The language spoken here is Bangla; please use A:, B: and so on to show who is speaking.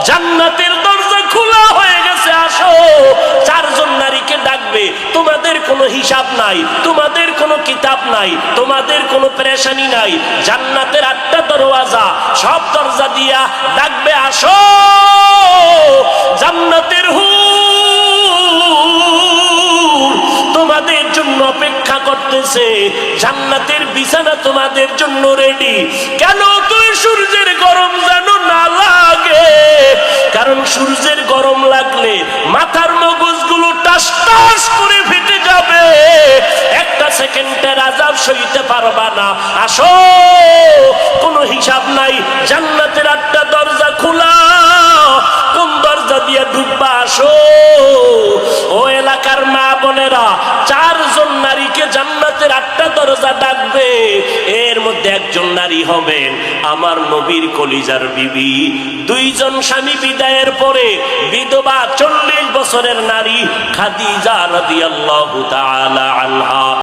A: জান্নাতের দরজা খোলা হয়ে গেছে, আসো। চারজন নারীকে ডাকবে, তোমাদের কোনো হিসাব নাই, তোমাদের কোনো কিতাব নাই, তোমাদের কোনো পেরেশানি নাই। জান্নাতের 8টা দরওয়াজা, সব দরজা দিয়া ডাকবে, আসো। জান্নাতের হুর তোমাদের জন্য অপেক্ষা করতেছে, জান্নাতের বিছানা তোমাদের জন্য রেডি। কেন? তুই সূর্যের গরম যেন না লাগে, কারণ সূর্যের গরম লাগলে মাথার মগজগুলো টাস টাস করে ফেটে যাবে, একটা সেকেন্ডের আযাব সইতে পারবা না। আসো, কোনো হিসাব নাই, জান্নাতের 8টা দরজা খোলা, কোন দরজা দিয়ে ঢুকবা? আসো। ও এলাকার মা বোনেরা, 4জন নারীকে জান্নাতের 8টা দরজা ডাকবে, এর মধ্যে একজন নারী হবেন আমার নবীর কলিজার বিবি। 2জন স্বামী বিদায়ের পরে বিধবা 40 বছরের নারী খাদিজা রাদিয়াল্লাহু তাআলা আনহা।